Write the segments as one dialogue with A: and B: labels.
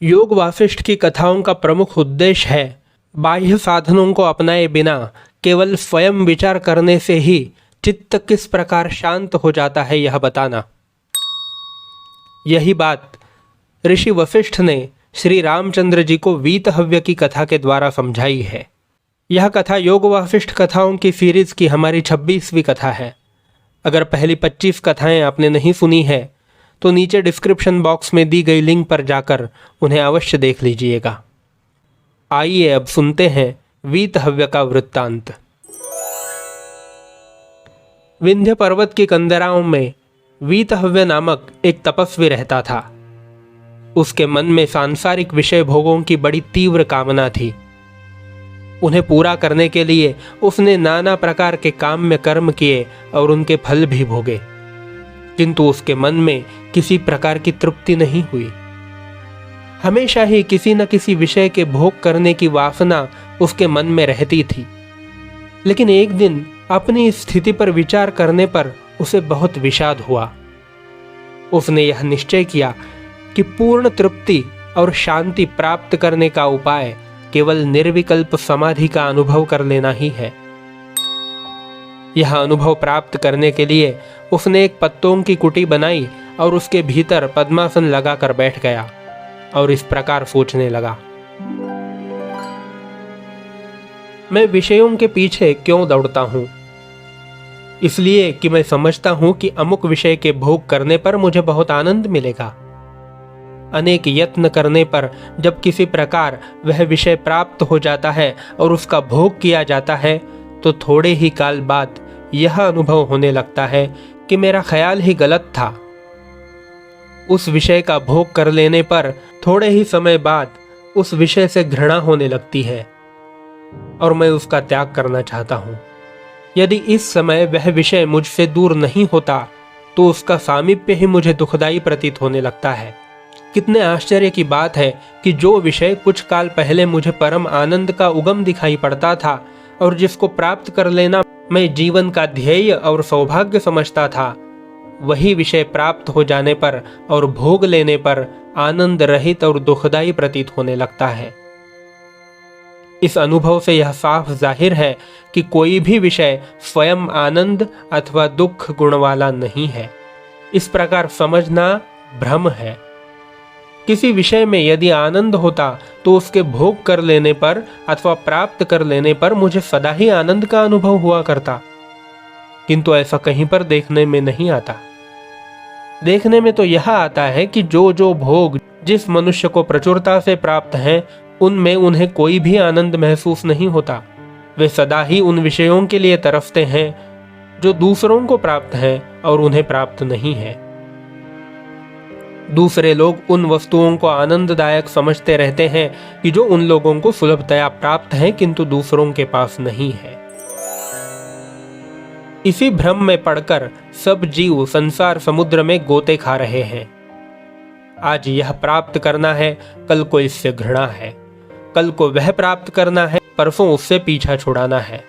A: योग वासिष्ठ की कथाओं का प्रमुख उद्देश्य है बाह्य साधनों को अपनाए बिना केवल स्वयं विचार करने से ही चित्त किस प्रकार शांत हो जाता है यह बताना। यही बात ऋषि वशिष्ठ ने श्री रामचंद्र जी को वीतहव्य की कथा के द्वारा समझाई है। यह कथा योग वासिष्ठ कथाओं की सीरीज की हमारी 26वीं कथा है। अगर पहली 25 कथाएं आपने नहीं सुनी है तो नीचे डिस्क्रिप्शन बॉक्स में दी गई लिंक पर जाकर उन्हें अवश्य देख लीजिएगा। आइए अब सुनते हैं वीतहव्य का वृत्तांत। विंध्य पर्वत की कंदराओं में वीतहव्य नामक एक तपस्वी रहता था। उसके मन में सांसारिक विषय भोगों की बड़ी तीव्र कामना थी। उन्हें पूरा करने के लिए उसने नाना प्रकार के काम में कर्म किए और उनके फल भी भोगे, किंतु उसके मन में किसी प्रकार की तृप्ति नहीं हुई। हमेशा ही किसी न किसी विषय के भोग करने की वासना उसके मन में रहती थी। लेकिन एक दिन अपनी स्थिति पर विचार करने पर उसे बहुत विषाद हुआ। उसने यह निश्चय किया कि पूर्ण तृप्ति और शांति प्राप्त करने का उपाय केवल निर्विकल्प समाधि का अनुभव कर लेना ही है। यह अनुभव प्राप्त करने के लिए उसने एक पत्तों की कुटी बनाई और उसके भीतर पद्मासन लगाकर बैठ गया और इस प्रकार सोचने लगा, मैं विषयों के पीछे क्यों दौड़ता हूं? इसलिए कि मैं समझता हूं कि अमुक विषय के भोग करने पर मुझे बहुत आनंद मिलेगा। अनेक यत्न करने पर जब किसी प्रकार वह विषय प्राप्त हो जाता है और उसका भोग किया जाता है तो थोड़े ही काल बाद यह अनुभव होने लगता है कि मेरा ख्याल ही गलत था। उस विषय का भोग कर लेने पर थोड़े ही समय बाद उस विषय से घृणा होने लगती है और मैं उसका त्याग करना चाहता हूं। यदि इस समय वह विषय मुझसे दूर नहीं होता तो उसका सामीप्य ही मुझे दुखदाई प्रतीत होने लगता है। कितने आश्चर्य की बात है कि जो विषय कुछ काल पहले मुझे परम आनंद का उगम दिखाई पड़ता था और जिसको प्राप्त कर लेना मैं जीवन का ध्येय और सौभाग्य समझता था, वही विषय प्राप्त हो जाने पर और भोग लेने पर आनंद रहित और दुखदाई प्रतीत होने लगता है। इस अनुभव से यह साफ जाहिर है कि कोई भी विषय स्वयं आनंद अथवा दुख गुण वाला नहीं है। इस प्रकार समझना भ्रम है। किसी विषय में यदि आनंद होता तो उसके भोग कर लेने पर अथवा प्राप्त कर लेने पर मुझे सदा ही आनंद का अनुभव हुआ करता, किंतु ऐसा कहीं पर देखने में नहीं आता। देखने में तो यह आता है कि जो जो भोग जिस मनुष्य को प्रचुरता से प्राप्त हैं, उनमें उन्हें कोई भी आनंद महसूस नहीं होता। वे सदा ही उन विषयों के लिए तरसते हैं जो दूसरों को प्राप्त हैं और उन्हें प्राप्त नहीं है। दूसरे लोग उन वस्तुओं को आनंददायक समझते रहते हैं कि जो उन लोगों को सुलभतया प्राप्त है किंतु दूसरों के पास नहीं है। इसी भ्रम में पड़कर सब जीव संसार समुद्र में गोते खा रहे हैं। आज यह प्राप्त करना है, कल को इससे घृणा है, कल को वह प्राप्त करना है, परसों उससे पीछा छुड़ाना है।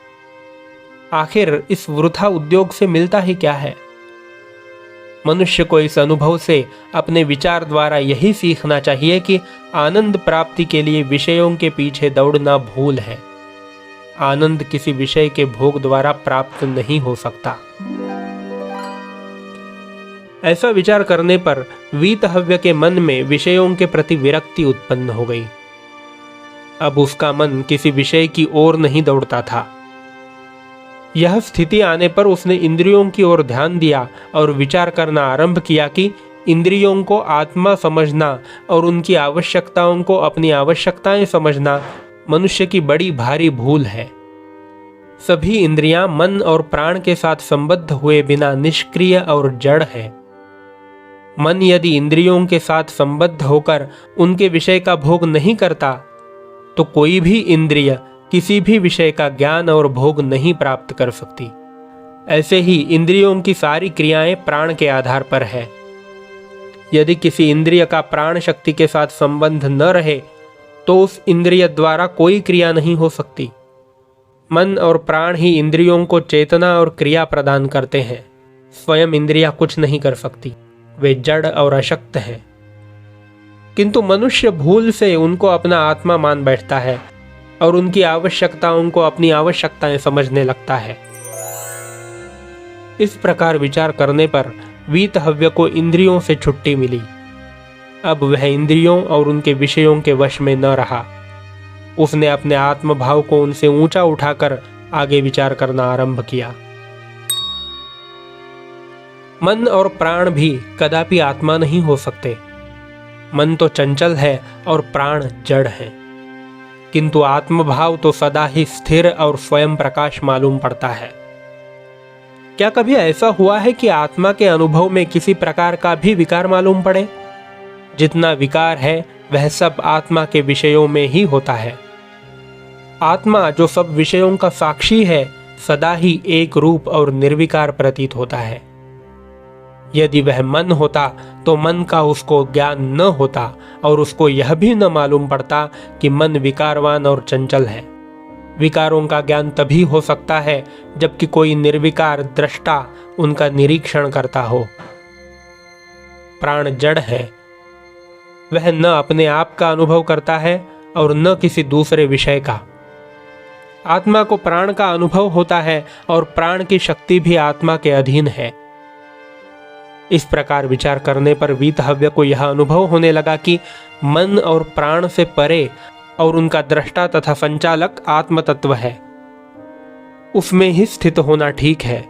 A: आखिर इस वृथा उद्योग से मिलता ही क्या है? मनुष्य को इस अनुभव से अपने विचार द्वारा यही सीखना चाहिए कि आनंद प्राप्ति के लिए विषयों के पीछे दौड़ना भूल है। आनंद किसी विषय के भोग द्वारा प्राप्त नहीं हो सकता। ऐसा विचार करने पर वीतहव्य के मन में विषयों के प्रति विरक्ति उत्पन्न हो गई। अब उसका मन किसी विषय की ओर नहीं दौड़ता था। यह स्थिति आने पर उसने इंद्रियों की ओर ध्यान दिया और विचार करना आरंभ किया कि इंद्रियों को आत्मा समझना और उनकी आवश्यकताओं को अपनी आवश्यकताएं समझना मनुष्य की बड़ी भारी भूल है। सभी इंद्रियां मन और प्राण के साथ संबद्ध हुए बिना निष्क्रिय और जड़ है। मन यदि इंद्रियों के साथ संबद्ध होकर उनके विषय का भोग नहीं करता तो कोई भी इंद्रिय किसी भी विषय का ज्ञान और भोग नहीं प्राप्त कर सकती। ऐसे ही इंद्रियों की सारी क्रियाएं प्राण के आधार पर है। यदि किसी इंद्रिय का प्राण शक्ति के साथ संबंध न रहे तो उस इंद्रिय द्वारा कोई क्रिया नहीं हो सकती। मन और प्राण ही इंद्रियों को चेतना और क्रिया प्रदान करते हैं। स्वयं इंद्रियां कुछ नहीं कर सकती, वे जड़ और अशक्त हैं। किंतु मनुष्य भूल से उनको अपना आत्मा मान बैठता है और उनकी आवश्यकताओं को अपनी आवश्यकताएं समझने लगता है। इस प्रकार विचार करने पर वीतहव्य को इंद्रियों से छुट्टी मिली। अब वह इंद्रियों और उनके विषयों के वश में न रहा। उसने अपने आत्मभाव को उनसे ऊंचा उठाकर आगे विचार करना आरंभ किया। मन और प्राण भी कदापि आत्मा नहीं हो सकते। मन तो चंचल है और प्राण जड़ है, किंतु आत्मभाव तो सदा ही स्थिर और स्वयं प्रकाश मालूम पड़ता है। क्या कभी ऐसा हुआ है कि आत्मा के अनुभव में किसी प्रकार का भी विकार मालूम पड़े? जितना विकार है वह सब आत्मा के विषयों में ही होता है। आत्मा जो सब विषयों का साक्षी है, सदा ही एक रूप और निर्विकार प्रतीत होता है। यदि वह मन होता तो मन का उसको ज्ञान न होता और उसको यह भी न मालूम पड़ता कि मन विकारवान और चंचल है। विकारों का ज्ञान तभी हो सकता है जबकि कोई निर्विकार दृष्टा उनका निरीक्षण करता हो। प्राण जड़ है, वह न अपने आप का अनुभव करता है और न किसी दूसरे विषय का। आत्मा को प्राण का अनुभव होता है और प्राण की शक्ति भी आत्मा के अधीन है। इस प्रकार विचार करने पर वीतहव्य को यह अनुभव होने लगा कि मन और प्राण से परे और उनका दृष्टा तथा संचालक आत्म तत्व है। उसमें ही स्थित होना ठीक है।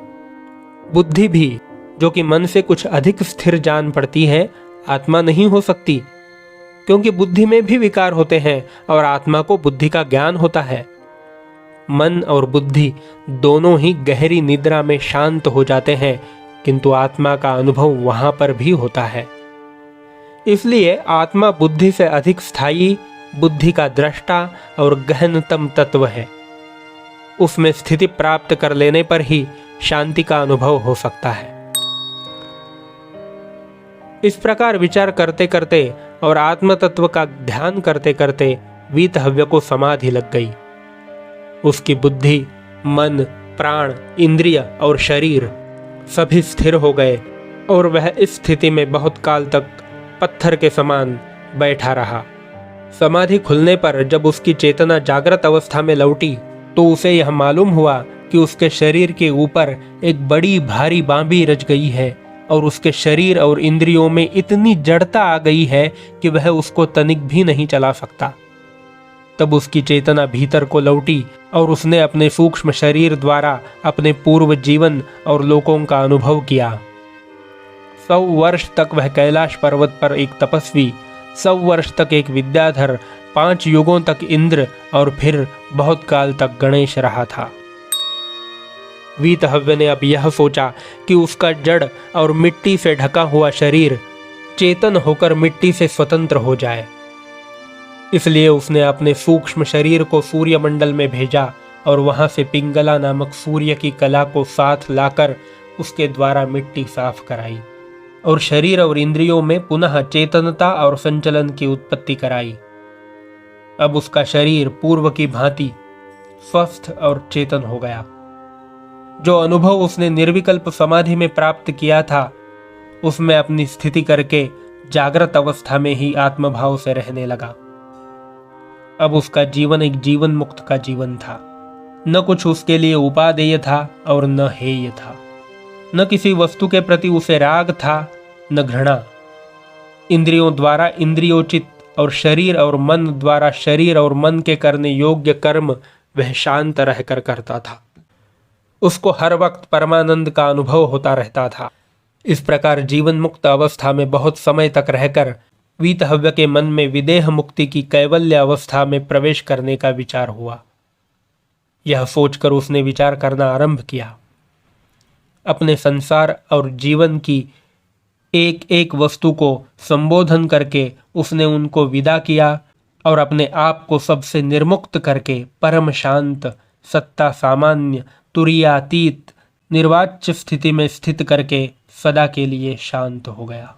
A: बुद्धि भी, जो कि मन से कुछ अधिक स्थिर जान पड़ती है, आत्मा नहीं हो सकती, क्योंकि बुद्धि में भी विकार होते हैं और आत्मा को बुद्धि का ज्ञान होता है। मन और बुद्धि दोनों ही गहरी निद्रा में शांत हो जाते हैं, किंतु आत्मा का अनुभव वहां पर भी होता है। इसलिए आत्मा बुद्धि से अधिक स्थायी, बुद्धि का दृष्टा और गहनतम तत्व है। उसमें स्थिति प्राप्त कर लेने पर ही शांति का अनुभव हो सकता है। इस प्रकार विचार करते करते और आत्म तत्व का ध्यान करते करते वीतहव्य को समाधि लग गई। उसकी बुद्धि, मन, प्राण, इंद्रिय और शरीर सभी स्थिर हो गए और वह इस स्थिति में बहुत काल तक पत्थर के समान बैठा रहा। समाधि खुलने पर जब उसकी चेतना जागृत अवस्था में लौटी तो उसे यह मालूम हुआ कि उसके शरीर के ऊपर एक बड़ी भारी बांबी रच गई है और उसके शरीर और इंद्रियों में इतनी जड़ता आ गई है कि वह उसको तनिक भी नहीं चला सकता। तब उसकी चेतना भीतर को लौटी और उसने अपने सूक्ष्म शरीर द्वारा अपने पूर्व जीवन और लोकों का अनुभव किया। 100 वर्ष तक वह कैलाश पर्वत पर एक तपस्वी, 100 वर्ष तक एक विद्याधर, 5 युगों तक इंद्र और फिर बहुत काल तक गणेश रहा था। वीतहव्य ने अब यह सोचा कि उसका जड़ और मिट्टी से ढका हुआ शरीर चेतन होकर मिट्टी से स्वतंत्र हो जाए। इसलिए उसने अपने सूक्ष्म शरीर को सूर्यमंडल में भेजा और वहां से पिंगला नामक सूर्य की कला को साथ लाकर उसके द्वारा मिट्टी साफ कराई और शरीर और इंद्रियों में पुनः चेतनता और संचलन की उत्पत्ति कराई। अब उसका शरीर पूर्व की भांति स्वस्थ और चेतन हो गया। जो अनुभव उसने निर्विकल्प समाधि में प्राप्त किया था, उसमें अपनी स्थिति करके जागृत अवस्था में ही आत्मभाव से रहने लगा। अब उसका जीवन एक जीवन मुक्त का जीवन था। न कुछ उसके लिए उपादेय था और न हेय था। न किसी वस्तु के प्रति उसे राग था, न घृणा। इंद्रियों द्वारा इंद्रियोचित और शरीर और मन द्वारा शरीर और मन के करने योग्य कर्म वह शांत रहकर करता था। उसको हर वक्त परमानंद का अनुभव होता रहता था। इस प्रकार जीवन मुक्त अवस्था में बहुत समय तक रहकर वीतहव्य के मन में विदेह मुक्ति की कैवल्य अवस्था में प्रवेश करने का विचार हुआ। यह सोचकर उसने विचार करना आरंभ किया। अपने संसार और जीवन की एक एक वस्तु को संबोधन करके उसने उनको विदा किया और अपने आप को सबसे निर्मुक्त करके परम शांत, सत्ता सामान्य, तुरीयातीत, निर्वाच्य स्थिति में स्थित करके सदा के लिए शांत हो गया।